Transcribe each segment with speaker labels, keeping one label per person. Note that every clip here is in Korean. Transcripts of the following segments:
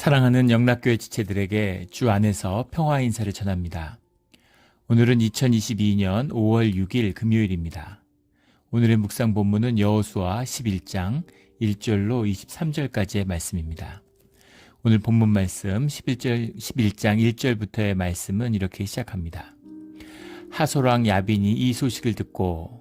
Speaker 1: 사랑하는 영락교회 지체들에게 주 안에서 평화 인사를 전합니다. 오늘은 2022년 5월 6일 금요일입니다. 오늘의 묵상 본문은 여호수아 11장 1절로 23절까지의 말씀입니다. 오늘 본문 말씀 11장 1절부터의 말씀은 이렇게 시작합니다. 하솔왕 야빈이 이 소식을 듣고,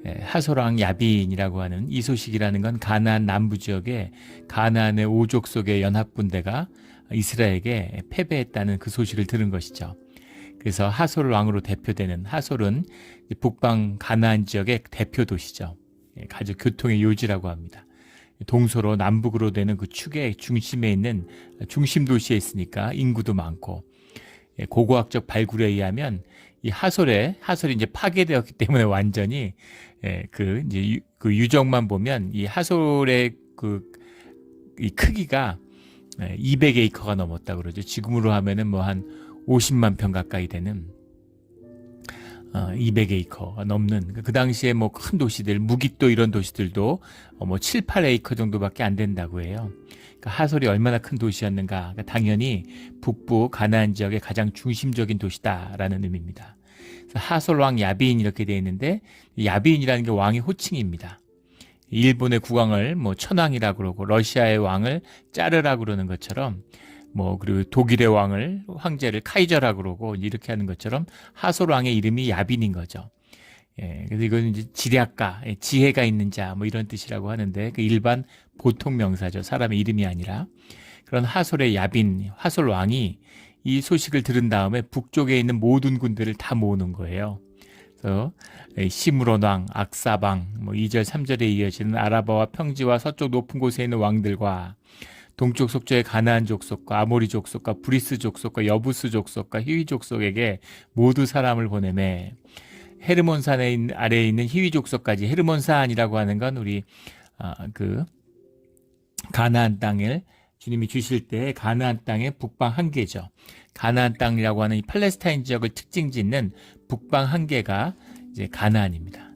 Speaker 1: 하솔왕 야빈이라고 하는 이 소식이라는 건 가나안 남부 지역의 가나안의 오족 속의 연합군대가 이스라엘에게 패배했다는 그 소식을 들은 것이죠. 그래서 하솔 왕으로 대표되는, 하솔은 북방 가나안 지역의 대표 도시죠. 아주 교통의 요지라고 합니다. 동서로 남북으로 되는 그 축의 중심에 있는 중심 도시에 있으니까 인구도 많고, 고고학적 발굴에 의하면 이 하솔이 이제 파괴되었기 때문에 완전히 그 유적만 보면 이 하솔의 이 크기가 200에이커가 넘었다 그러죠. 지금으로 하면은 뭐 한 50만 평 가까이 되는 200에이커가 넘는, 그 당시에 뭐 큰 도시들, 무깃도 이런 도시들도 뭐 7, 8에이커 정도밖에 안 된다고 해요. 그러니까 하솔이 얼마나 큰 도시였는가. 그러니까 당연히 북부 가나안 지역의 가장 중심적인 도시다라는 의미입니다. 하솔 왕 야빈 이렇게 되어 있는데, 야빈이라는 게 왕의 호칭입니다. 일본의 국왕을 뭐 천왕이라고 그러고, 러시아의 왕을 짜르라고 그러는 것처럼, 그리고 독일의 황제를 카이저라고 그러고, 이렇게 하는 것처럼 하솔 왕의 이름이 야빈인 거죠. 그래서 이건 이제 지략가, 지혜가 있는 자, 이런 뜻이라고 하는데, 그 일반 보통 명사죠. 사람의 이름이 아니라. 그런 하솔의 야빈, 하솔 왕이 이 소식을 들은 다음에 북쪽에 있는 모든 군대를 다 모으는 거예요. 그래서 시므론 왕, 악사방, 2절, 3절에 이어지는 아라바와 평지와 서쪽 높은 곳에 있는 왕들과 동쪽 속초의 가나안 족속과 아모리 족속과 브리스 족속과 여부스 족속과 히위 족속에게 모두 사람을 보내매, 헤르몬산 아래에 있는 히위 족속까지. 헤르몬산이라고 하는 건 우리 가나안 땅을 주님이 주실 때 가나안 땅의 북방 한계죠. 가나안 땅이라고 하는 이 팔레스타인 지역을 특징 짓는 북방 한계가 이제 가나안입니다.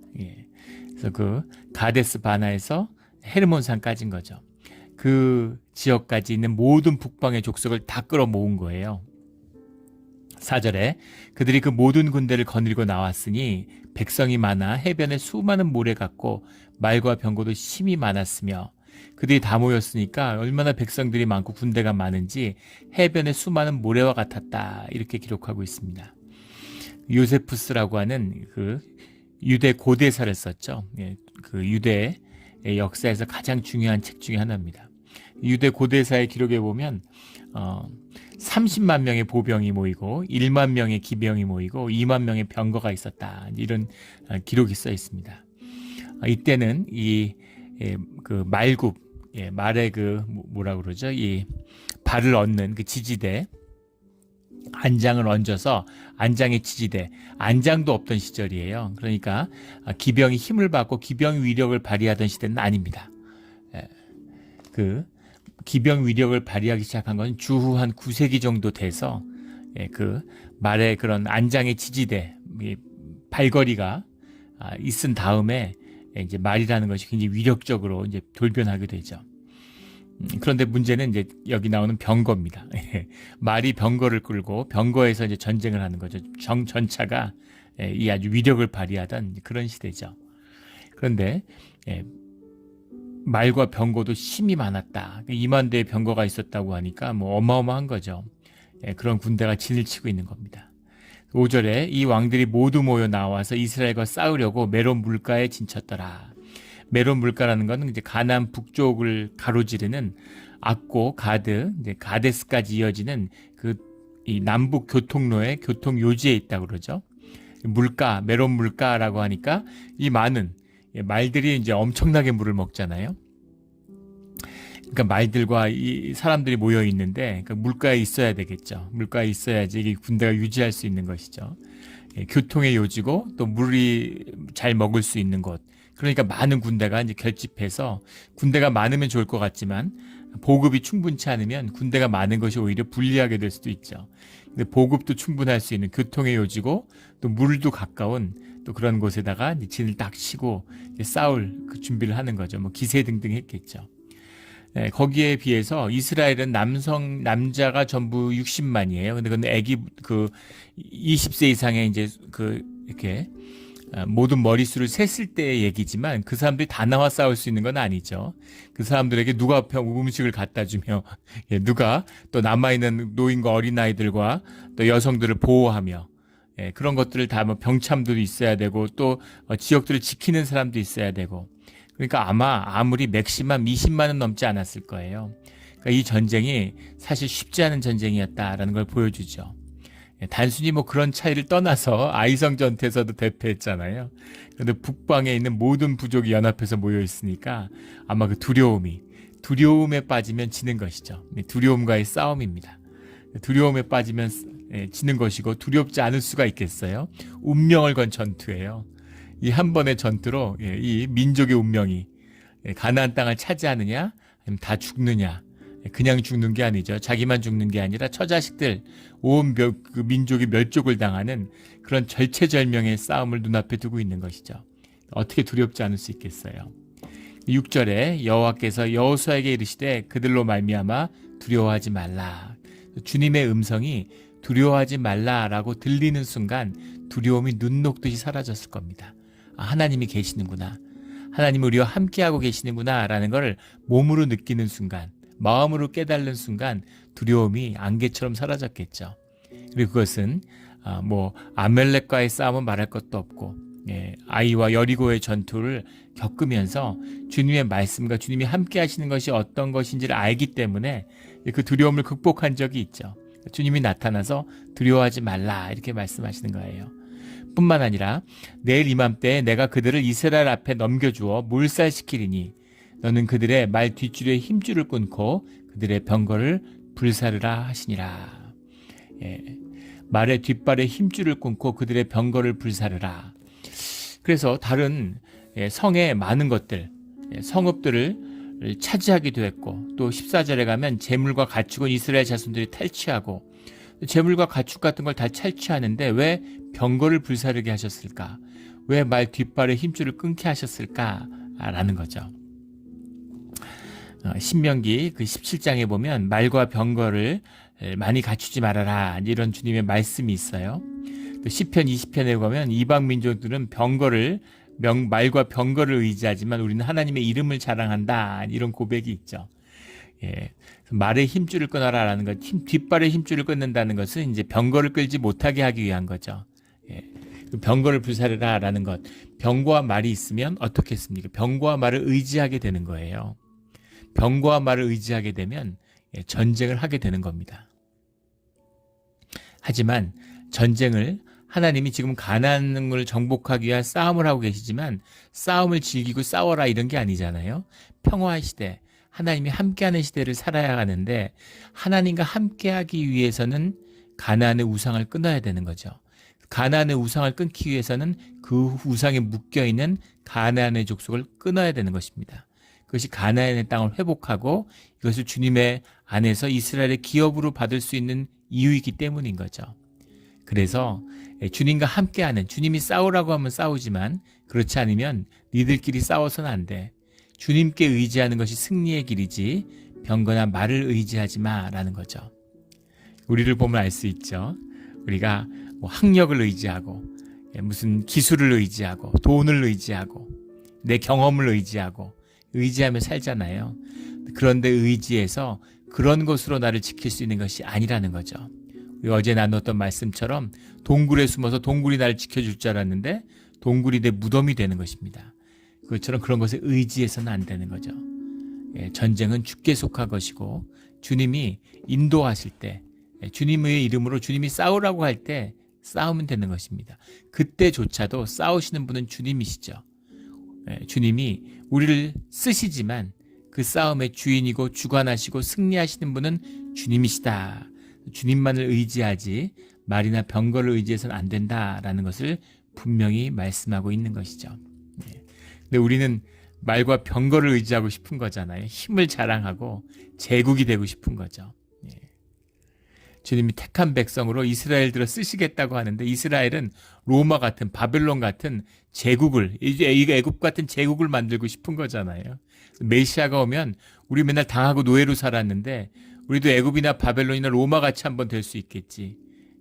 Speaker 1: 그래서 그 가데스 바나에서 헤르몬산까지인 거죠. 그 지역까지 있는 모든 북방의 족속을 다 끌어모은 거예요. 4절에 그들이 그 모든 군대를 거느리고 나왔으니 백성이 많아 해변에 수많은 모래 같고 말과 병거도 심히 많았으며, 그들이 다 모였으니까 얼마나 백성들이 많고 군대가 많은지 해변에 수많은 모래와 같았다, 이렇게 기록하고 있습니다. 요세푸스라고 하는 그 유대 고대사를 썼죠. 그 유대의 역사에서 가장 중요한 책 중에 하나입니다. 유대 고대사의 기록에 보면 30만 명의 보병이 모이고 1만 명의 기병이 모이고 2만 명의 병거가 있었다, 이런 기록이 써 있습니다. 이때는 그 말굽, 말의 뭐라 그러죠? 이 발을 얹는 그 지지대, 안장을 얹어서 안장의 지지대, 안장도 없던 시절이에요. 그러니까 기병이 힘을 받고 기병 위력을 발휘하던 시대는 아닙니다. 그 기병 위력을 발휘하기 시작한 건 주후 한 9세기 정도 돼서, 그 말의 그런 안장의 지지대, 발걸이가 있은 다음에 이제 말이라는 것이 굉장히 위력적으로 이제 돌변하게 되죠. 그런데 문제는 이제 여기 나오는 병거입니다. 말이 병거를 끌고 병거에서 이제 전쟁을 하는 거죠. 전차가 이 아주 위력을 발휘하던 그런 시대죠. 그런데 말과 병거도 심이 많았다. 2만 대의 병거가 있었다고 하니까 어마어마한 거죠. 그런 군대가 진을 치고 있는 겁니다. 5절에 이 왕들이 모두 모여 나와서 이스라엘과 싸우려고 메론 물가에 진쳤더라. 메론 물가라는 것은 이제 가나안 북쪽을 가로지르는 악고, 가드, 이제 가데스까지 이어지는 이 남북 교통로의 교통 요지에 있다고 그러죠. 물가, 메론 물가라고 하니까 이 많은 말들이 이제 엄청나게 물을 먹잖아요. 그러니까 말들과 이 사람들이 모여 있는데, 그러니까 물가에 있어야 되겠죠. 물가에 있어야지 이 군대가 유지할 수 있는 것이죠. 교통의 요지고 또 물이 잘 먹을 수 있는 곳. 그러니까 많은 군대가 이제 결집해서, 군대가 많으면 좋을 것 같지만 보급이 충분치 않으면 군대가 많은 것이 오히려 불리하게 될 수도 있죠. 근데 보급도 충분할 수 있는 교통의 요지고 또 물도 가까운 또 그런 곳에다가 이제 진을 딱 치고 이제 싸울 그 준비를 하는 거죠. 기세 등등 했겠죠. 거기에 비해서 이스라엘은 남자가 전부 60만이에요. 근데 그건 애기 20세 이상의 이제 이렇게 모든 머릿수를 셌을 때의 얘기지만 그 사람들이 다 나와 싸울 수 있는 건 아니죠. 그 사람들에게 누가 음식을 갖다 주며 누가 또 남아있는 노인과 어린아이들과 또 여성들을 보호하며 그런 것들을 다 병참도 있어야 되고 또 지역들을 지키는 사람도 있어야 되고 그러니까 아무리 맥시멈 20만은 넘지 않았을 거예요. 그러니까 이 전쟁이 사실 쉽지 않은 전쟁이었다라는 걸 보여주죠. 단순히 그런 차이를 떠나서 아이성 전투에서도 대패했잖아요. 그런데 북방에 있는 모든 부족이 연합해서 모여 있으니까 아마 그 두려움에 빠지면 지는 것이죠. 두려움과의 싸움입니다. 두려움에 빠지면 지는 것이고 두렵지 않을 수가 있겠어요. 운명을 건 전투예요. 이 한 번의 전투로 이 민족의 운명이 가나안 땅을 차지하느냐 아니면 다 죽느냐, 그냥 죽는 게 아니죠. 자기만 죽는 게 아니라 처자식들 온 그 민족이 멸족을 당하는 그런 절체절명의 싸움을 눈앞에 두고 있는 것이죠. 어떻게 두렵지 않을 수 있겠어요. 6절에 여호와께서 여호수아에게 이르시되 그들로 말미암아 두려워하지 말라. 주님의 음성이 두려워하지 말라라고 들리는 순간 두려움이 눈 녹듯이 사라졌을 겁니다. 하나님이 계시는구나. 하나님이 우리와 함께하고 계시는구나 라는 걸 몸으로 느끼는 순간, 마음으로 깨달는 순간 두려움이 안개처럼 사라졌겠죠. 그리고 그것은 아멜렉과의 싸움은 말할 것도 없고 아이와 여리고의 전투를 겪으면서 주님의 말씀과 주님이 함께 하시는 것이 어떤 것인지를 알기 때문에 그 두려움을 극복한 적이 있죠. 주님이 나타나서 두려워하지 말라 이렇게 말씀하시는 거예요. 뿐만 아니라 내일 이맘때에 내가 그들을 이스라엘 앞에 넘겨주어 몰살시키리니 너는 그들의 말 뒷줄에 힘줄을 끊고 그들의 병거를 불사르라 하시니라. 말의 뒷발에 힘줄을 끊고 그들의 병거를 불사르라. 그래서 다른 성의 많은 것들, 성읍들을 차지하기도 했고 또 14절에 가면 재물과 가축은 이스라엘 자손들이 탈취하고 재물과 가축 같은 걸 다 탈취하는데 왜 병거를 불사르게 하셨을까? 왜 말 뒷발에 힘줄을 끊게 하셨을까? 라는 거죠. 신명기 17장에 보면 말과 병거를 많이 갖추지 말아라 이런 주님의 말씀이 있어요. 또 시편 20편에 보면 이방 민족들은 말과 병거를 의지하지만 우리는 하나님의 이름을 자랑한다 이런 고백이 있죠. 말에 힘줄을 끊어라라는 것, 뒷발에 힘줄을 끊는다는 것은 이제 병거를 끌지 못하게 하기 위한 거죠. 병거를 불사르라라는 것, 병거와 말이 있으면 어떻겠습니까? 병거와 말을 의지하게 되는 거예요. 병거와 말을 의지하게 되면 전쟁을 하게 되는 겁니다. 하지만 전쟁을 하나님이 지금 가나안을 정복하기 위한 싸움을 하고 계시지만 싸움을 즐기고 싸워라 이런 게 아니잖아요. 평화의 시대, 하나님이 함께하는 시대를 살아야 하는데 하나님과 함께하기 위해서는 가나안의 우상을 끊어야 되는 거죠. 가나안의 우상을 끊기 위해서는 그 우상에 묶여있는 가나안의 족속을 끊어야 되는 것입니다. 그것이 가나안의 땅을 회복하고 이것을 주님의 안에서 이스라엘의 기업으로 받을 수 있는 이유이기 때문인 거죠. 그래서 주님과 함께하는, 주님이 싸우라고 하면 싸우지만 그렇지 않으면 니들끼리 싸워서는 안 돼. 주님께 의지하는 것이 승리의 길이지 병거나 말을 의지하지 마라는 거죠. 우리를 보면 알 수 있죠. 우리가 학력을 의지하고 무슨 기술을 의지하고 돈을 의지하고 내 경험을 의지하며 살잖아요. 그런데 의지해서 그런 것으로 나를 지킬 수 있는 것이 아니라는 거죠. 우리 어제 나눴던 말씀처럼 동굴에 숨어서 동굴이 나를 지켜줄 줄 알았는데 동굴이 내 무덤이 되는 것입니다. 그것처럼 그런 것에 의지해서는 안 되는 거죠. 전쟁은 주께 속한 것이고 주님이 인도하실 때 주님의 이름으로 주님이 싸우라고 할 때 싸우면 되는 것입니다. 그때조차도 싸우시는 분은 주님이시죠. 주님이 우리를 쓰시지만 그 싸움의 주인이고 주관하시고 승리하시는 분은 주님이시다. 주님만을 의지하지 말이나 병거를 의지해서는 안 된다라는 것을 분명히 말씀하고 있는 것이죠. 근데 우리는 말과 병거를 의지하고 싶은 거잖아요. 힘을 자랑하고 제국이 되고 싶은 거죠. 주님이 택한 백성으로 이스라엘들을 쓰시겠다고 하는데 이스라엘은 로마 같은 바벨론 같은 제국을 이제 애굽 같은 제국을 만들고 싶은 거잖아요. 메시아가 오면 우리 맨날 당하고 노예로 살았는데 우리도 애굽이나 바벨론이나 로마 같이 한번 될 수 있겠지.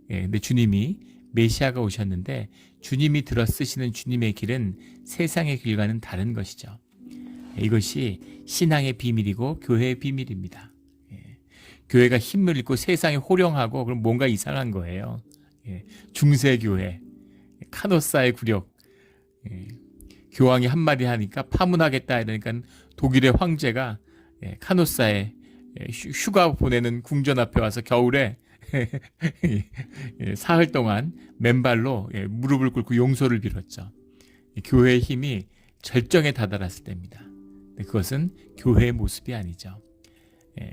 Speaker 1: 근데 주님이 메시아가 오셨는데 주님이 들어 쓰시는 주님의 길은 세상의 길과는 다른 것이죠. 이것이 신앙의 비밀이고 교회의 비밀입니다. 교회가 힘을 잃고 세상이 호령하고 그럼 뭔가 이상한 거예요. 중세교회, 카노사의 굴욕, 교황이 한마디 하니까 파문하겠다 이러니까 독일의 황제가 카노사에 휴가 보내는 궁전 앞에 와서 겨울에 사흘 동안 맨발로 무릎을 꿇고 용서를 빌었죠. 교회의 힘이 절정에 다다랐을 때입니다. 그것은 교회의 모습이 아니죠.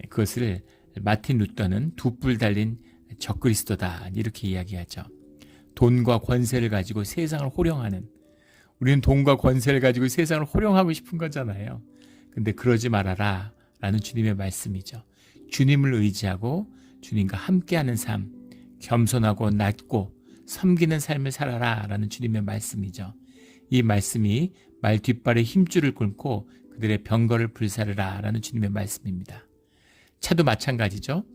Speaker 1: 그것을 마틴 루터는 두 뿔 달린 적그리스도다 이렇게 이야기하죠. 돈과 권세를 가지고 세상을 호령하는, 우리는 돈과 권세를 가지고 세상을 호령하고 싶은 거잖아요. 근데 그러지 말아라 라는 주님의 말씀이죠. 주님을 의지하고 주님과 함께하는 삶, 겸손하고 낮고 섬기는 삶을 살아라 라는 주님의 말씀이죠. 이 말씀이 말 뒷발에 힘줄을 끊고 그들의 병거를 불사르라 라는 주님의 말씀입니다. 차도 마찬가지죠.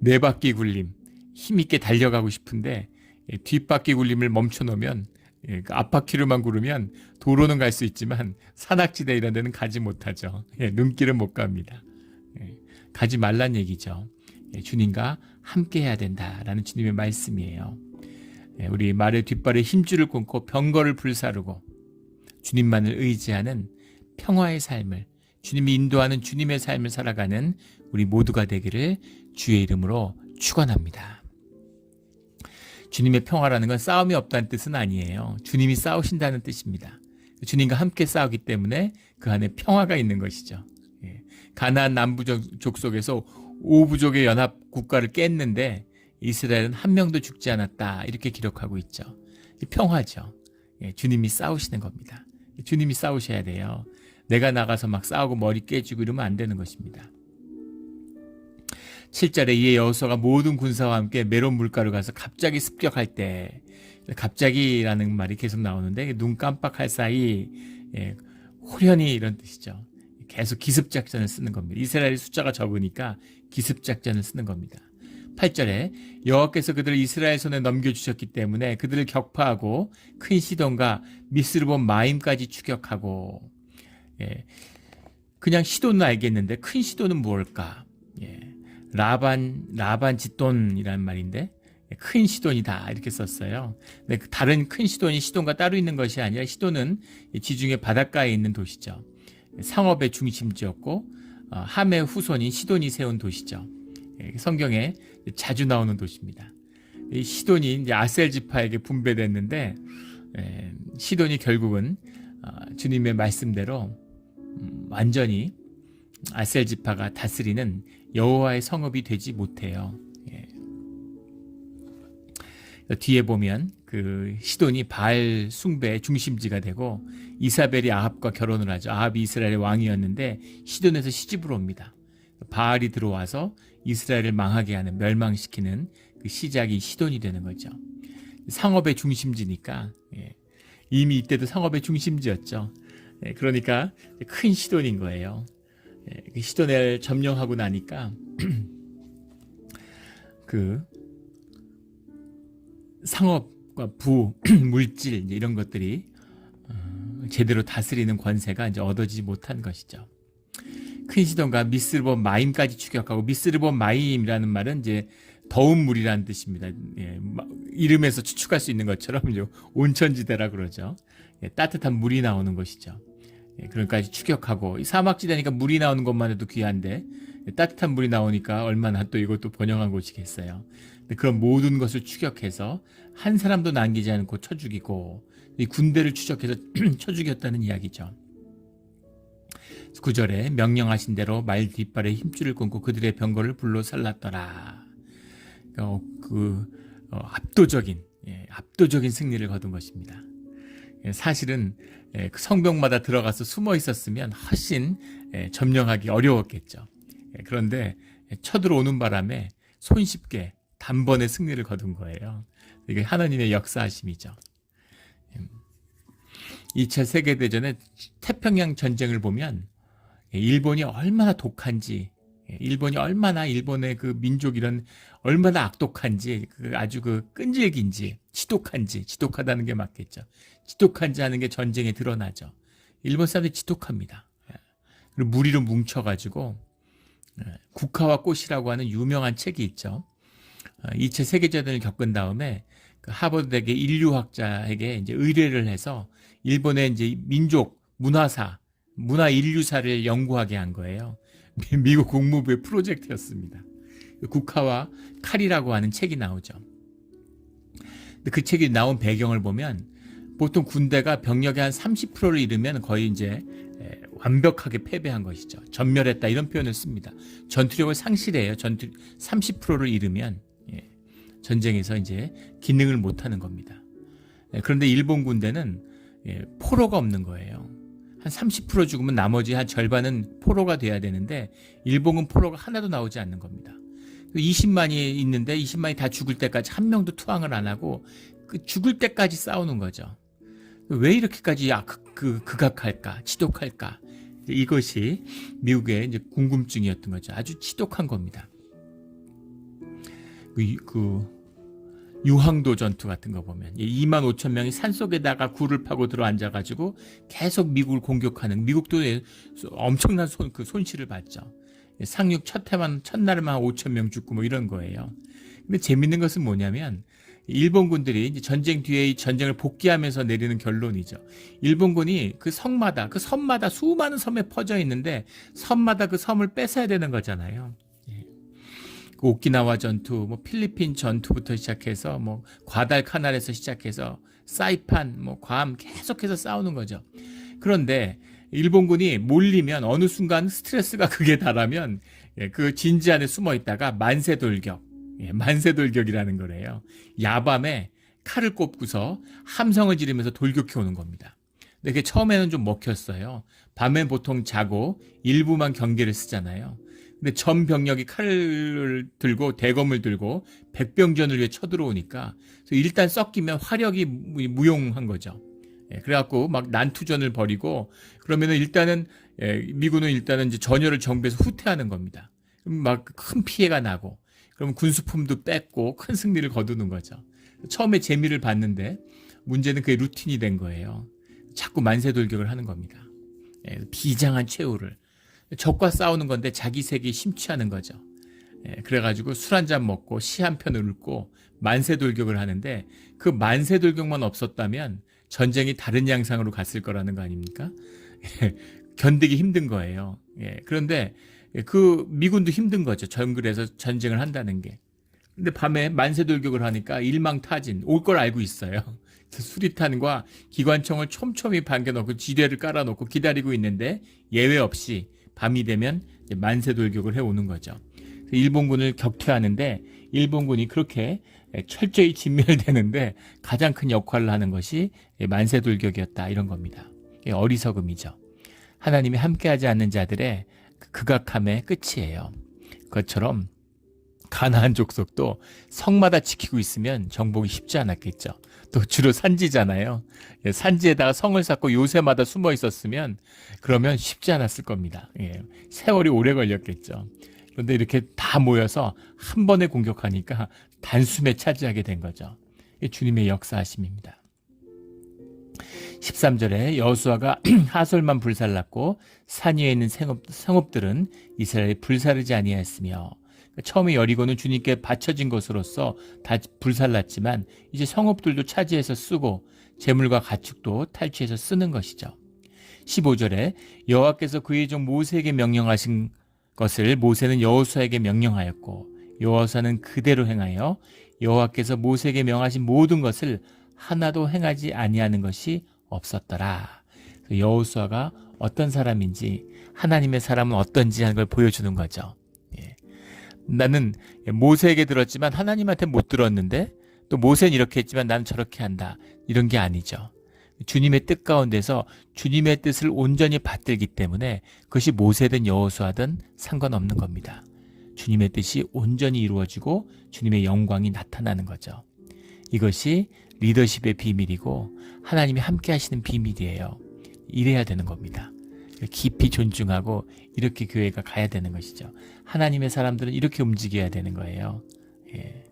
Speaker 1: 네 바퀴 굴림, 힘있게 달려가고 싶은데 뒷바퀴 굴림을 멈춰놓으면 앞바퀴로만 구르면 도로는 갈 수 있지만 산악지대 이런 데는 가지 못하죠. 눈길은 못 갑니다. 가지 말란 얘기죠. 주님과 함께 해야 된다라는 주님의 말씀이에요. 우리 말의 뒷발에 힘줄을 끊고 병거를 불사르고 주님만을 의지하는 평화의 삶을, 주님이 인도하는 주님의 삶을 살아가는 우리 모두가 되기를 주의 이름으로 축원합니다. 주님의 평화라는 건 싸움이 없다는 뜻은 아니에요. 주님이 싸우신다는 뜻입니다. 주님과 함께 싸우기 때문에 그 안에 평화가 있는 것이죠. 가나안 남부족 속에서 5부족의 연합 국가를 깼는데 이스라엘은 한 명도 죽지 않았다 이렇게 기록하고 있죠. 평화죠. 주님이 싸우시는 겁니다. 주님이 싸우셔야 돼요. 내가 나가서 막 싸우고 머리 깨지고 이러면 안 되는 것입니다. 7절에 이에 여호수아가 모든 군사와 함께 메론 물가로 가서 갑자기 습격할 때, 갑자기라는 말이 계속 나오는데 눈 깜빡할 사이 호련히 이런 뜻이죠. 계속 기습작전을 쓰는 겁니다. 이스라엘의 숫자가 적으니까 기습작전을 쓰는 겁니다. 8절에 여호와께서 그들을 이스라엘 손에 넘겨주셨기 때문에 그들을 격파하고 큰 시돈과 미스르본 마임까지 추격하고, 그냥 시돈은 알겠는데 큰 시돈은 무엇일까? 라반 짓돈이라는 말인데 큰 시돈이다 이렇게 썼어요. 근데 다른 큰 시돈이 시돈과 따로 있는 것이 아니라 시돈은 지중해 바닷가에 있는 도시죠. 상업의 중심지였고 함의 후손인 시돈이 세운 도시죠. 성경에 자주 나오는 도시입니다. 이 시돈이 이제 아셀 지파에게 분배됐는데 시돈이 결국은 주님의 말씀대로 완전히 아셀 지파가 다스리는 여호와의 성읍이 되지 못해요. 뒤에 보면 그 시돈이 바알 숭배의 중심지가 되고 이사벨이 아합과 결혼을 하죠. 아합이 이스라엘의 왕이었는데 시돈에서 시집으로 옵니다. 바알이 들어와서 이스라엘을 망하게 하는, 멸망시키는 그 시작이 시돈이 되는 거죠. 상업의 중심지니까 이미 이때도 상업의 중심지였죠. 그러니까 큰 시돈인 거예요. 시돈을 점령하고 나니까 그 상업과 부, 물질 이런 것들이 제대로 다스리는 권세가 이제 얻어지지 못한 것이죠. 큰 시돈과 미스르본 마임까지 추격하고, 미스르본 마임이라는 말은 이제 더운 물이라는 뜻입니다. 이름에서 추측할 수 있는 것처럼 이제 온천지대라 그러죠. 따뜻한 물이 나오는 것이죠. 그러니까 추격하고, 사막지대니까 물이 나오는 것만 해도 귀한데 따뜻한 물이 나오니까 얼마나 또 이것도 번영한 곳이겠어요. 그런 모든 것을 추격해서 한 사람도 남기지 않고 쳐 죽이고, 이 군대를 추적해서 쳐 죽였다는 이야기죠. 9절에 명령하신 대로 말 뒷발에 힘줄을 끊고 그들의 병거를 불로 살랐더라. 압도적인 승리를 거둔 것입니다. 사실은 성벽마다 들어가서 숨어 있었으면 훨씬 점령하기 어려웠겠죠. 그런데 쳐들어오는 바람에 손쉽게 단번에 승리를 거둔 거예요. 이게 하나님의 역사하심이죠. 2차 세계대전의 태평양 전쟁을 보면 일본이 얼마나 독한지, 일본이 얼마나 일본의 그 민족 이런 얼마나 악독한지, 아주 끈질긴지, 지독하다는 게 맞겠죠. 지독한지 하는 게 전쟁에 드러나죠. 일본 사람들이 지독합니다. 그리고 무리로 뭉쳐가지고 국화와 꽃이라고 하는 유명한 책이 있죠. 2차 세계대전을 겪은 다음에 그 하버드대 인류학자에게 이제 의뢰를 해서 일본의 이제 민족 문화 인류사를 연구하게 한 거예요. 미국 국무부의 프로젝트였습니다. 국화와 칼이라고 하는 책이 나오죠. 근데 그 책이 나온 배경을 보면 보통 군대가 병력의 한 30%를 잃으면 거의 이제 완벽하게 패배한 것이죠. 전멸했다 이런 표현을 씁니다. 전투력을 상실해요. 30%를 잃으면 전쟁에서 이제 기능을 못하는 겁니다. 그런데 일본 군대는 포로가 없는 거예요. 한 30% 죽으면 나머지 한 절반은 포로가 돼야 되는데 일본은 포로가 하나도 나오지 않는 겁니다. 20만이 있는데 20만이 다 죽을 때까지 한 명도 투항을 안 하고 죽을 때까지 싸우는 거죠. 왜 이렇게까지 극악할까, 지독할까? 이것이 미국의 이제 궁금증이었던 거죠. 아주 지독한 겁니다. 유황도 전투 같은 거 보면 2만 5천 명이 산속에다가 굴을 파고 들어앉아가지고 계속 미국을 공격하는, 미국도 엄청난 손실을 봤죠. 상륙 첫날에만 5천 명 죽고 뭐 이런 거예요. 근데 재밌는 것은 뭐냐면 일본군들이 이제 전쟁 뒤에 이 전쟁을 복귀하면서 내리는 결론이죠. 일본군이 그 섬마다 수많은 섬에 퍼져 있는데 섬마다 그 섬을 뺏어야 되는 거잖아요. 오키나와 전투, 뭐 필리핀 전투부터 시작해서 뭐 과달카날에서 시작해서 사이판, 뭐 괌 계속해서 싸우는 거죠. 그런데 일본군이 몰리면 어느 순간 스트레스가 극에 달하면 그 진지 안에 숨어 있다가 만세돌격이라는 거래요. 야밤에 칼을 꼽고서 함성을 지르면서 돌격해 오는 겁니다. 근데 그게 처음에는 좀 먹혔어요. 밤엔 보통 자고 일부만 경계를 쓰잖아요. 근데 전 병력이 칼을 들고 대검을 들고 백병전을 위해 쳐들어오니까 일단 섞이면 화력이 무용한 거죠. 그래갖고 막 난투전을 벌이고 그러면은 미군은 일단은 이제 전열을 정비해서 후퇴하는 겁니다. 그럼 막 큰 피해가 나고 그럼 군수품도 뺏고 큰 승리를 거두는 거죠. 처음에 재미를 봤는데 문제는 그게 루틴이 된 거예요. 자꾸 만세돌격을 하는 겁니다. 비장한 최후를. 적과 싸우는 건데 자기 세계에 심취하는 거죠. 그래가지고 술 한잔 먹고 시 한 편을 읽고 만세돌격을 하는데 그 만세돌격만 없었다면 전쟁이 다른 양상으로 갔을 거라는 거 아닙니까? 견디기 힘든 거예요. 그런데 그 미군도 힘든 거죠. 정글에서 전쟁을 한다는 게. 근데 밤에 만세돌격을 하니까 일망타진, 올 걸 알고 있어요. 수리탄과 기관총을 촘촘히 반겨놓고 지뢰를 깔아놓고 기다리고 있는데 예외 없이 밤이 되면 만세돌격을 해오는 거죠. 일본군을 격퇴하는데 일본군이 그렇게 철저히 진멸되는데 가장 큰 역할을 하는 것이 만세돌격이었다 이런 겁니다. 어리석음이죠. 하나님이 함께하지 않는 자들의 극악함의 끝이에요. 그것처럼 가나안 족속도 성마다 지키고 있으면 정복이 쉽지 않았겠죠. 또 주로 산지잖아요. 산지에다가 성을 쌓고 요새마다 숨어 있었으면 그러면 쉽지 않았을 겁니다. 세월이 오래 걸렸겠죠. 그런데 이렇게 다 모여서 한 번에 공격하니까 단숨에 차지하게 된 거죠. 주님의 역사하심입니다. 13절에 여호수아가 하솔만 불살랐고 산 위에 있는 성읍들은 이스라엘이 불사르지 아니하였으며, 처음에 여리고는 주님께 바쳐진 것으로서 다 불살랐지만 이제 성읍들도 차지해서 쓰고 재물과 가축도 탈취해서 쓰는 것이죠. 15절에 여호와께서 그의 종 모세에게 명령하신 것을 모세는 여호수아에게 명령하였고 여호수아는 그대로 행하여 여호와께서 모세에게 명하신 모든 것을 하나도 행하지 아니하는 것이 없었더라. 여호수아가 어떤 사람인지, 하나님의 사람은 어떤지 하는 걸 보여주는 거죠. 나는 모세에게 들었지만 하나님한테 못 들었는데, 또 모세는 이렇게 했지만 나는 저렇게 한다, 이런 게 아니죠. 주님의 뜻 가운데서 주님의 뜻을 온전히 받들기 때문에 그것이 모세든 여호수아든 상관없는 겁니다. 주님의 뜻이 온전히 이루어지고 주님의 영광이 나타나는 거죠. 이것이 리더십의 비밀이고 하나님이 함께 하시는 비밀이에요. 이래야 되는 겁니다. 깊이 존중하고 이렇게 교회가 가야 되는 것이죠. 하나님의 사람들은 이렇게 움직여야 되는 거예요. 예.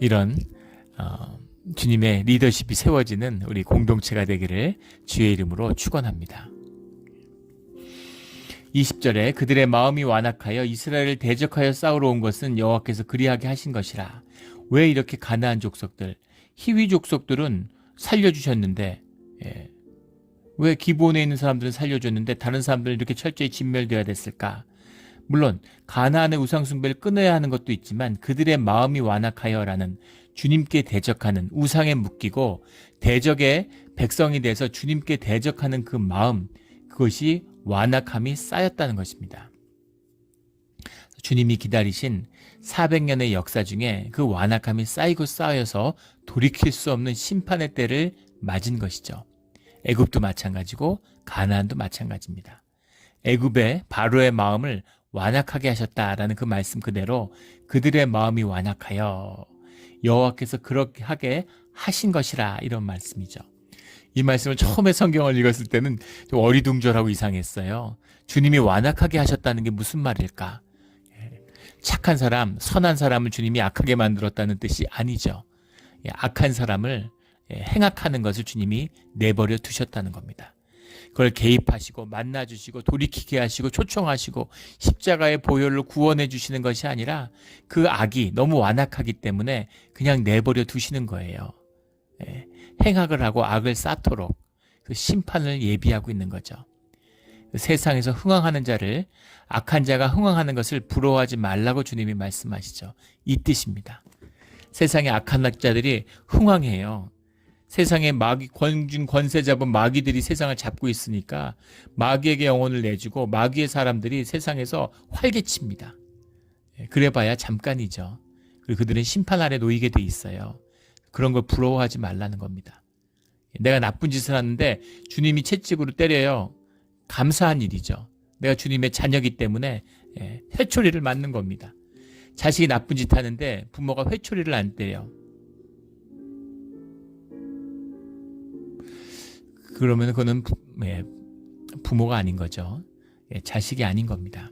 Speaker 1: 이런 주님의 리더십이 세워지는 우리 공동체가 되기를 주의 이름으로 축원합니다. 20절에 그들의 마음이 완악하여 이스라엘을 대적하여 싸우러 온 것은 여호와께서 그리하게 하신 것이라. 왜 이렇게 가나안 족속들, 히위 족속들은 살려주셨는데 왜 기브온에 있는 사람들은 살려줬는데 다른 사람들은 이렇게 철저히 진멸되어야 됐을까? 물론 가나안의 우상숭배를 끊어야 하는 것도 있지만 그들의 마음이 완악하여라는 주님께 대적하는 우상에 묶이고 대적의 백성이 돼서 주님께 대적하는 그 마음, 그것이 완악함이 쌓였다는 것입니다. 주님이 기다리신 400년의 역사 중에 그 완악함이 쌓이고 쌓여서 돌이킬 수 없는 심판의 때를 맞은 것이죠. 애굽도 마찬가지고 가나안도 마찬가지입니다. 애굽의 바로의 마음을 완악하게 하셨다라는 그 말씀 그대로 그들의 마음이 완악하여 여호와께서 그렇게 하게 하신 것이라, 이런 말씀이죠. 이 말씀을 처음에 성경을 읽었을 때는 좀 어리둥절하고 이상했어요. 주님이 완악하게 하셨다는 게 무슨 말일까? 착한 사람, 선한 사람을 주님이 악하게 만들었다는 뜻이 아니죠. 악한 사람을 행악하는 것을 주님이 내버려 두셨다는 겁니다. 그걸 개입하시고 만나주시고 돌이키게 하시고 초청하시고 십자가의 보혈로 구원해 주시는 것이 아니라 그 악이 너무 완악하기 때문에 그냥 내버려 두시는 거예요. 행악을 하고 악을 쌓도록 그 심판을 예비하고 있는 거죠. 세상에서 흥황하는 자를, 악한 자가 흥황하는 것을 부러워하지 말라고 주님이 말씀하시죠. 이 뜻입니다. 세상에 악한 자들이 흥황해요. 세상에 마귀, 권세 잡은 마귀들이 세상을 잡고 있으니까 마귀에게 영혼을 내주고 마귀의 사람들이 세상에서 활개칩니다. 그래봐야 잠깐이죠. 그리고 그들은 심판 아래 놓이게 돼 있어요. 그런 걸 부러워하지 말라는 겁니다. 내가 나쁜 짓을 하는데 주님이 채찍으로 때려요. 감사한 일이죠. 내가 주님의 자녀이기 때문에 회초리를 맞는 겁니다. 자식이 나쁜 짓 하는데 부모가 회초리를 안 때려. 그러면 그거는 부모가 아닌 거죠. 자식이 아닌 겁니다.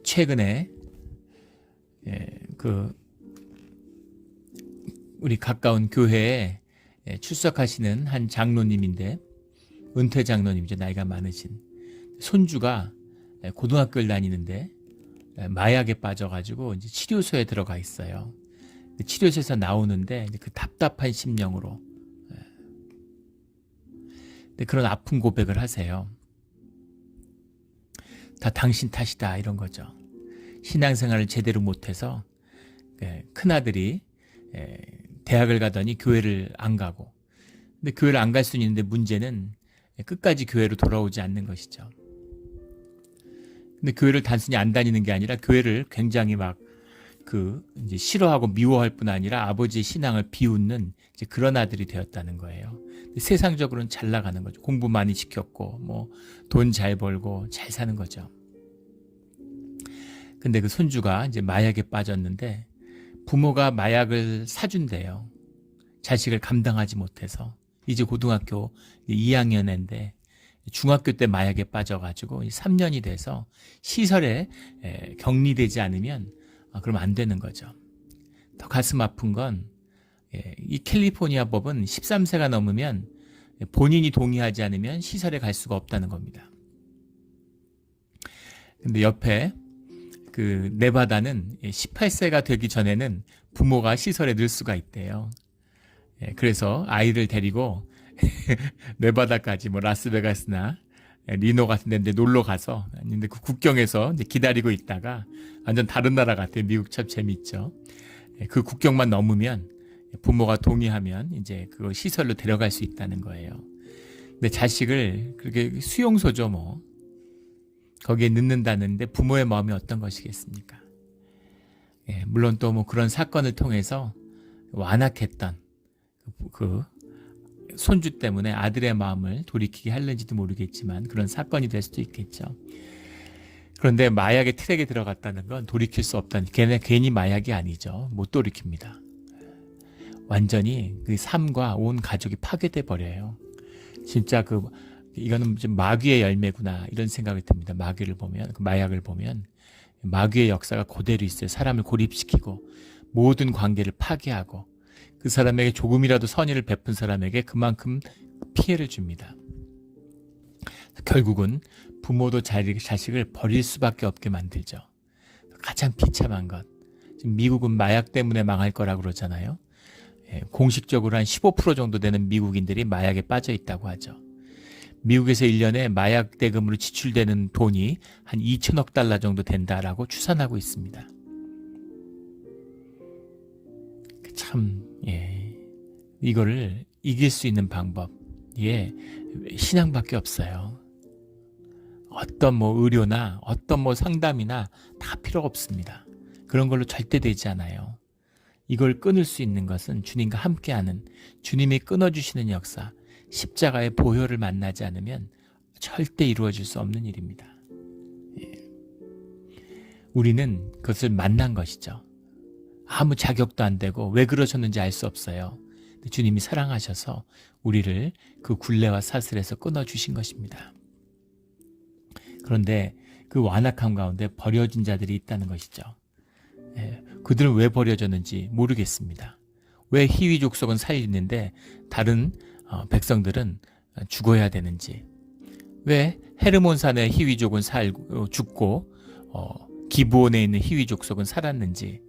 Speaker 1: 최근에 우리 가까운 교회에 출석하시는 한 장로님인데, 은퇴 장로님이죠. 나이가 많으신. 손주가 고등학교를 다니는데 마약에 빠져가지고 이제 치료소에 들어가 있어요. 치료소에서 나오는데 그 답답한 심령으로 그런 아픈 고백을 하세요. 다 당신 탓이다, 이런 거죠. 신앙생활을 제대로 못해서 큰아들이 대학을 가더니 교회를 안 가고, 근데 교회를 안 갈 수는 있는데 문제는 끝까지 교회로 돌아오지 않는 것이죠. 근데 교회를 단순히 안 다니는 게 아니라 교회를 굉장히 이제 싫어하고 미워할 뿐 아니라 아버지의 신앙을 비웃는 이제 그런 아들이 되었다는 거예요. 세상적으로는 잘 나가는 거죠. 공부 많이 시켰고 돈 잘 벌고 잘 사는 거죠. 근데 그 손주가 이제 마약에 빠졌는데 부모가 마약을 사준대요. 자식을 감당하지 못해서. 이제 고등학교 2학년인데 중학교 때 마약에 빠져가지고 3년이 돼서 시설에 격리되지 않으면 그러면 안 되는 거죠. 더 가슴 아픈 건 이 캘리포니아 법은 13세가 넘으면 본인이 동의하지 않으면 시설에 갈 수가 없다는 겁니다. 근데 옆에 그 네바다는 18세가 되기 전에는 부모가 시설에 넣을 수가 있대요. 그래서 아이를 데리고 네바다까지 라스베가스나 리노 같은 데 놀러 가서, 근데 그 국경에서 이제 기다리고 있다가, 완전 다른 나라 같아요. 미국 참 재밌죠. 그 국경만 넘으면 부모가 동의하면 이제 그 시설로 데려갈 수 있다는 거예요. 근데 자식을 그렇게 수용소죠 거기에 넣는다는데 부모의 마음이 어떤 것이겠습니까? 물론 또 그런 사건을 통해서 완악했던 그 손주 때문에 아들의 마음을 돌이키게 하려는지도 모르겠지만 그런 사건이 될 수도 있겠죠. 그런데 마약의 트랙에 들어갔다는 건 돌이킬 수 없다는, 괜히 마약이 아니죠. 못 돌이킵니다. 완전히 그 삶과 온 가족이 파괴돼 버려요. 진짜 이거는 좀 마귀의 열매구나 이런 생각이 듭니다. 마귀를 보면, 그 마약을 보면 마귀의 역사가 그대로 있어요. 사람을 고립시키고 모든 관계를 파괴하고 그 사람에게 조금이라도 선의를 베푼 사람에게 그만큼 피해를 줍니다. 결국은 부모도 자식을 버릴 수밖에 없게 만들죠. 가장 비참한 것. 지금 미국은 마약 때문에 망할 거라고 그러잖아요. 공식적으로 한 15% 정도 되는 미국인들이 마약에 빠져 있다고 하죠. 미국에서 1년에 마약 대금으로 지출되는 돈이 한 2천억 달러 정도 된다라고 추산하고 있습니다. 참, 이거를 이길 수 있는 방법, 신앙밖에 없어요. 어떤 의료나 어떤 상담이나 다 필요 없습니다. 그런 걸로 절대 되지 않아요. 이걸 끊을 수 있는 것은 주님과 함께하는, 주님이 끊어주시는 역사, 십자가의 보혈을 만나지 않으면 절대 이루어질 수 없는 일입니다. 우리는 그것을 만난 것이죠. 아무 자격도 안 되고 왜 그러셨는지 알 수 없어요. 주님이 사랑하셔서 우리를 그 굴레와 사슬에서 끊어주신 것입니다. 그런데 그 완악함 가운데 버려진 자들이 있다는 것이죠. 그들은 왜 버려졌는지 모르겠습니다. 왜 희위 족속은 살리는데 다른 백성들은 죽어야 되는지, 왜 헤르몬산의 희위족은 죽고 기브온에 있는 희위족속은 살았는지,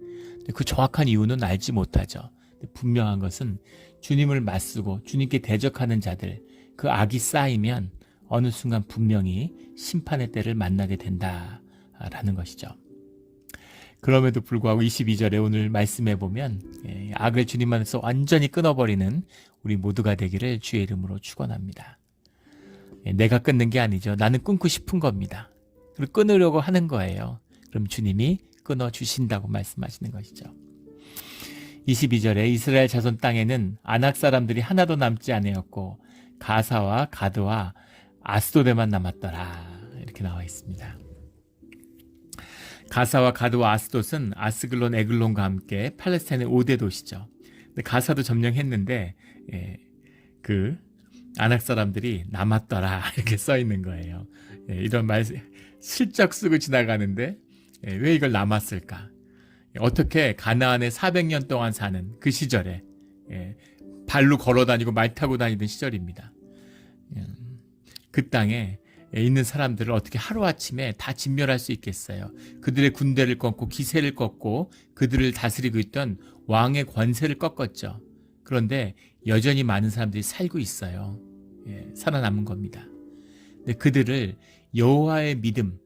Speaker 1: 그 정확한 이유는 알지 못하죠. 분명한 것은 주님을 맞서고 주님께 대적하는 자들, 그 악이 쌓이면 어느 순간 분명히 심판의 때를 만나게 된다라는 것이죠. 그럼에도 불구하고 22절에 오늘 말씀해 보면 악을 주님 안에서 완전히 끊어버리는 우리 모두가 되기를 주의 이름으로 축원합니다. 내가 끊는 게 아니죠. 나는 끊고 싶은 겁니다. 그리고 끊으려고 하는 거예요. 그럼 주님이 끊어주신다고 말씀하시는 것이죠. 22절에 이스라엘 자손 땅에는 아낙 사람들이 하나도 남지 않았고 가사와 가드와 아스도데만 남았더라, 이렇게 나와 있습니다. 가사와 가드와 아스돗은 아스글론, 에글론과 함께 팔레스타인의 5대 도시죠. 근데 가사도 점령했는데 그 아낙 사람들이 남았더라, 이렇게 써 있는 거예요. 이런 말 슬쩍 쓰고 지나가는데 왜 이걸 남았을까? 어떻게 가나안에 400년 동안 사는 그 시절에 발로 걸어다니고 말 타고 다니던 시절입니다. 그 땅에 있는 사람들을 어떻게 하루아침에 다 진멸할 수 있겠어요? 그들의 군대를 꺾고 기세를 꺾고 그들을 다스리고 있던 왕의 권세를 꺾었죠. 그런데 여전히 많은 사람들이 살고 있어요. 살아남은 겁니다. 근데 그들을 여호와의 믿음,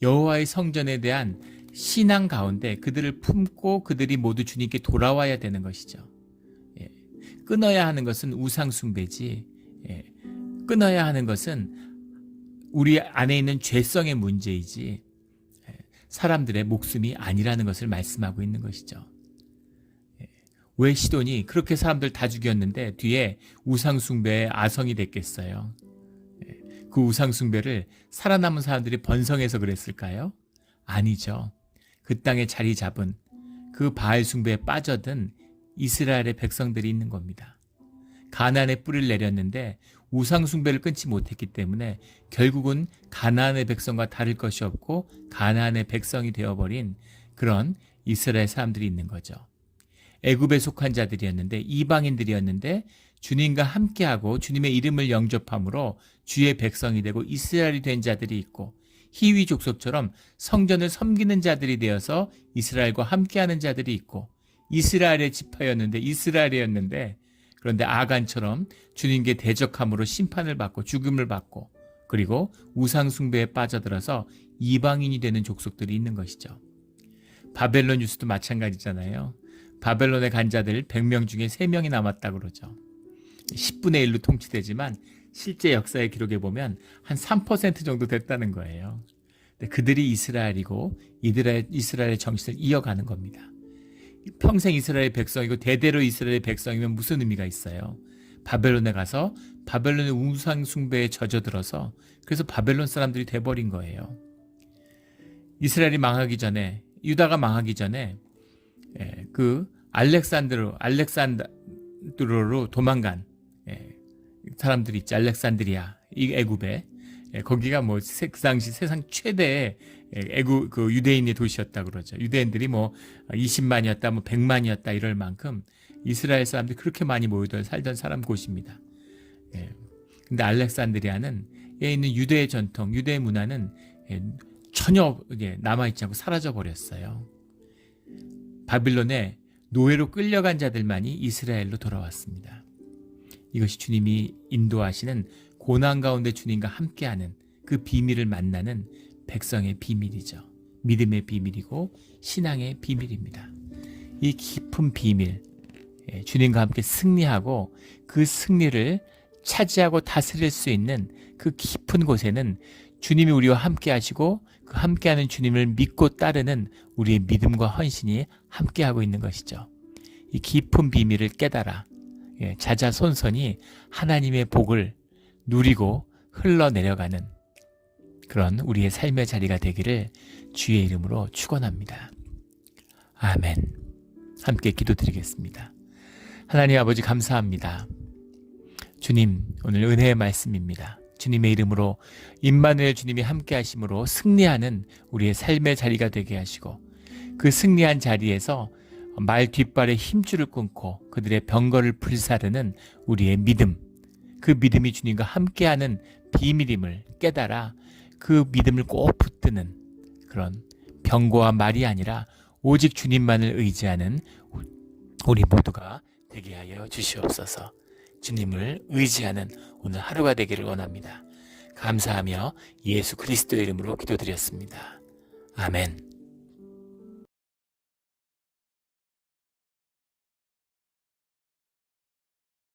Speaker 1: 여호와의 성전에 대한 신앙 가운데 그들을 품고 그들이 모두 주님께 돌아와야 되는 것이죠. 끊어야 하는 것은 우상 숭배지, 끊어야 하는 것은 우리 안에 있는 죄성의 문제이지 사람들의 목숨이 아니라는 것을 말씀하고 있는 것이죠. 왜 시돈이 그렇게 사람들 다 죽였는데 뒤에 우상 숭배의 아성이 됐겠어요? 그 우상 숭배를 살아남은 사람들이 번성해서 그랬을까요? 아니죠. 그 땅에 자리 잡은 그 바알 숭배에 빠져든 이스라엘의 백성들이 있는 겁니다. 가나안에 뿌리를 내렸는데 우상 숭배를 끊지 못했기 때문에 결국은 가나안의 백성과 다를 것이 없고 가나안의 백성이 되어버린 그런 이스라엘 사람들이 있는 거죠. 애굽에 속한 자들이었는데, 이방인들이었는데 주님과 함께하고 주님의 이름을 영접함으로 주의 백성이 되고 이스라엘이 된 자들이 있고, 희위 족속처럼 성전을 섬기는 자들이 되어서 이스라엘과 함께하는 자들이 있고, 이스라엘의 지파였는데 이스라엘이었는데 그런데 아간처럼 주님께 대적함으로 심판을 받고 죽음을 받고, 그리고 우상 숭배에 빠져들어서 이방인이 되는 족속들이 있는 것이죠. 바벨론 뉴스도 마찬가지잖아요. 바벨론에 간 자들 100명 중에 3명이 남았다고 그러죠. 10분의 1로 통치되지만 실제 역사의 기록에 보면 한 3% 정도 됐다는 거예요. 근데 그들이 이스라엘이고 이스라엘의 정신을 이어가는 겁니다. 평생 이스라엘 백성이고 대대로 이스라엘 백성이면 무슨 의미가 있어요? 바벨론에 가서 바벨론의 우상 숭배에 젖어들어서 그래서 바벨론 사람들이 돼버린 거예요. 이스라엘이 망하기 전에, 유다가 망하기 전에 그 알렉산드로로 도망간 사람들이 있지. 알렉산드리아, 이 애굽에. 거기가 뭐 그 당시 세상 최대의 애굽 그 유대인의 도시였다 그러죠. 유대인들이 뭐 20만이었다, 뭐 100만이었다 이럴 만큼 이스라엘 사람들이 그렇게 많이 모여들 살던 사람 곳입니다. 근데 알렉산드리아는 에 있는 유대의 전통, 유대의 문화는 전혀 남아있지 않고 사라져 버렸어요. 바빌론에 노예로 끌려간 자들만이 이스라엘로 돌아왔습니다. 이것이 주님이 인도하시는 고난 가운데 주님과 함께하는 그 비밀을 만나는 백성의 비밀이죠. 믿음의 비밀이고 신앙의 비밀입니다. 이 깊은 비밀, 주님과 함께 승리하고 그 승리를 차지하고 다스릴 수 있는 그 깊은 곳에는 주님이 우리와 함께 하시고 그 함께하는 주님을 믿고 따르는 우리의 믿음과 헌신이 함께하고 있는 것이죠. 이 깊은 비밀을 깨달아 자자손손이 하나님의 복을 누리고 흘러내려가는 그런 우리의 삶의 자리가 되기를 주의 이름으로 축원합니다. 아멘. 함께 기도드리겠습니다. 하나님 아버지 감사합니다. 주님, 오늘 은혜의 말씀입니다. 주님의 이름으로 임마누엘 주님이 함께 하심으로 승리하는 우리의 삶의 자리가 되게 하시고 그 승리한 자리에서 말 뒷발에 힘줄을 끊고 그들의 병거를 불사르는 우리의 믿음, 그 믿음이 주님과 함께하는 비밀임을 깨달아 그 믿음을 꼭 붙드는 그런 병거와 말이 아니라 오직 주님만을 의지하는 우리 모두가 되게 하여 주시옵소서. 주님을 의지하는 오늘 하루가 되기를 원합니다. 감사하며 예수 그리스도의 이름으로 기도드렸습니다. 아멘.